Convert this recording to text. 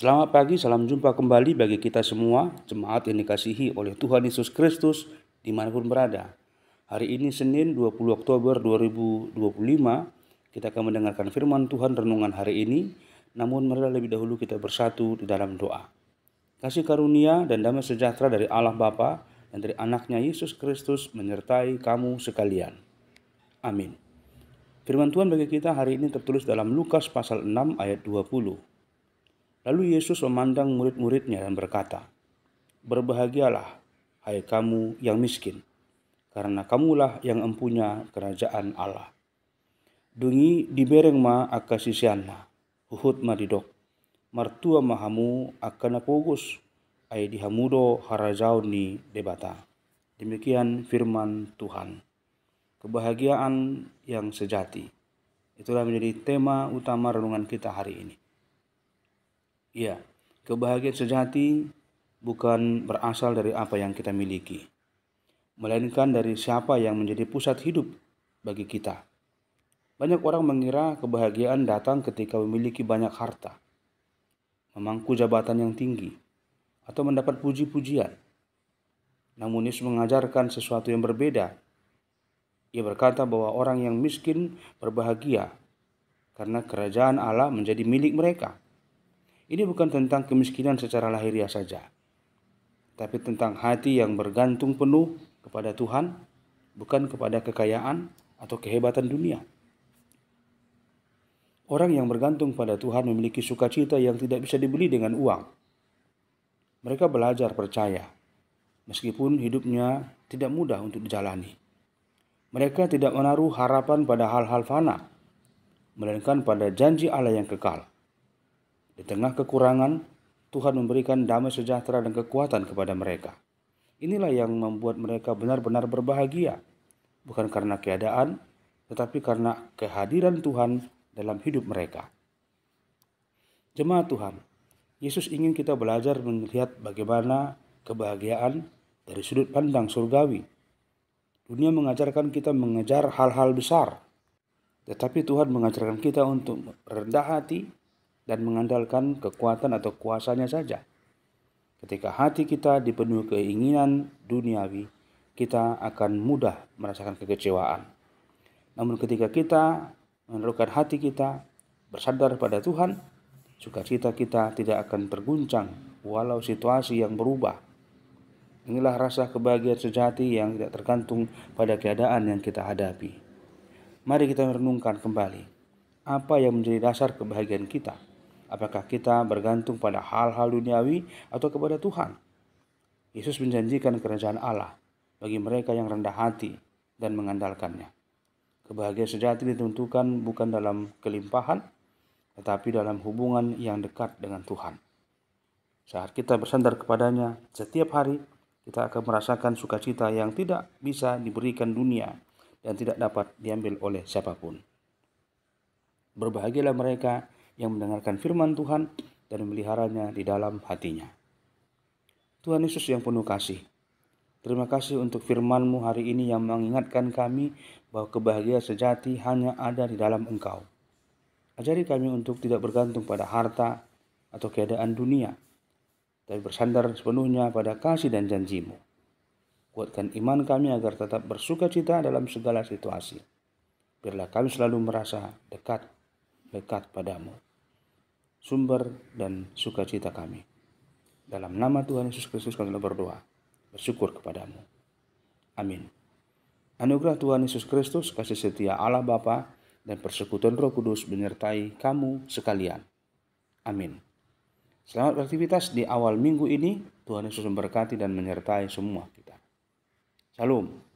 Selamat pagi, salam jumpa kembali bagi kita semua, jemaat yang dikasihi oleh Tuhan Yesus Kristus dimanapun berada. Hari ini Senin 20 Oktober 2025, kita akan mendengarkan firman Tuhan renungan hari ini, namun marilah lebih dahulu kita bersatu di dalam doa. Kasih karunia dan damai sejahtera dari Allah Bapa dan dari anaknya Yesus Kristus menyertai kamu sekalian. Amin. Firman Tuhan bagi kita hari ini tertulis dalam Lukas pasal 6 ayat 20. Lalu Yesus memandang murid-muridnya dan berkata, "Berbahagialah, hai kamu yang miskin, karena kamulah yang empunya kerajaan Allah. Dungi dibereng ma aka sisianna, huhut ma didok, martua mahamu akan apogus, ai dihamudo harajau ni debata." Demikian firman Tuhan. Kebahagiaan yang sejati. Itulah menjadi tema utama renungan kita hari ini. Ya, kebahagiaan sejati bukan berasal dari apa yang kita miliki, melainkan dari siapa yang menjadi pusat hidup bagi kita. Banyak orang mengira kebahagiaan datang ketika memiliki banyak harta, memangku jabatan yang tinggi, atau mendapat puji-pujian. Namun Yesus mengajarkan sesuatu yang berbeda. Ia berkata bahwa orang yang miskin berbahagia karena kerajaan Allah menjadi milik mereka. Ini bukan tentang kemiskinan secara lahiriah saja, tapi tentang hati yang bergantung penuh kepada Tuhan, bukan kepada kekayaan atau kehebatan dunia. Orang yang bergantung pada Tuhan memiliki sukacita yang tidak bisa dibeli dengan uang. Mereka belajar percaya, meskipun hidupnya tidak mudah untuk dijalani. Mereka tidak menaruh harapan pada hal-hal fana, melainkan pada janji Allah yang kekal. Di tengah kekurangan, Tuhan memberikan damai sejahtera dan kekuatan kepada mereka. Inilah yang membuat mereka benar-benar berbahagia, bukan karena keadaan, tetapi karena kehadiran Tuhan dalam hidup mereka. Jemaat Tuhan, Yesus ingin kita belajar melihat bagaimana kebahagiaan dari sudut pandang surgawi. Dunia mengajarkan kita mengejar hal-hal besar, tetapi Tuhan mengajarkan kita untuk rendah hati dan mengandalkan kekuatan atau kuasanya saja. Ketika hati kita dipenuhi keinginan duniawi, kita akan mudah merasakan kekecewaan. Namun ketika kita menaruhkan hati kita bersandar pada Tuhan, sukacita kita tidak akan terguncang walau situasi yang berubah. Inilah rasa kebahagiaan sejati yang tidak tergantung pada keadaan yang kita hadapi. Mari kita merenungkan kembali, apa yang menjadi dasar kebahagiaan kita? Apakah kita bergantung pada hal-hal duniawi atau kepada Tuhan? Yesus menjanjikan kerajaan Allah bagi mereka yang rendah hati dan mengandalkannya. Kebahagiaan sejati ditentukan bukan dalam kelimpahan, tetapi dalam hubungan yang dekat dengan Tuhan. Saat kita bersandar kepadanya setiap hari, kita akan merasakan sukacita yang tidak bisa diberikan dunia dan tidak dapat diambil oleh siapapun. Berbahagialah mereka yang mendengarkan firman Tuhan dan memeliharanya di dalam hatinya. Tuhan Yesus yang penuh kasih, terima kasih untuk firman-Mu hari ini yang mengingatkan kami bahwa kebahagiaan sejati hanya ada di dalam Engkau. Ajari kami untuk tidak bergantung pada harta atau keadaan dunia, tapi bersandar sepenuhnya pada kasih dan janji-Mu. Kuatkan iman kami agar tetap bersukacita dalam segala situasi. Biarlah kami selalu merasa dekat padamu, sumber dan sukacita kami. Dalam nama Tuhan Yesus Kristus kami berdoa, bersyukur kepadamu. Amin. Anugerah Tuhan Yesus Kristus, kasih setia Allah Bapa, dan persekutuan Roh Kudus menyertai kamu sekalian. Amin. Selamat beraktivitas di awal minggu ini. Tuhan Yesus memberkati dan menyertai semua kita. Shalom.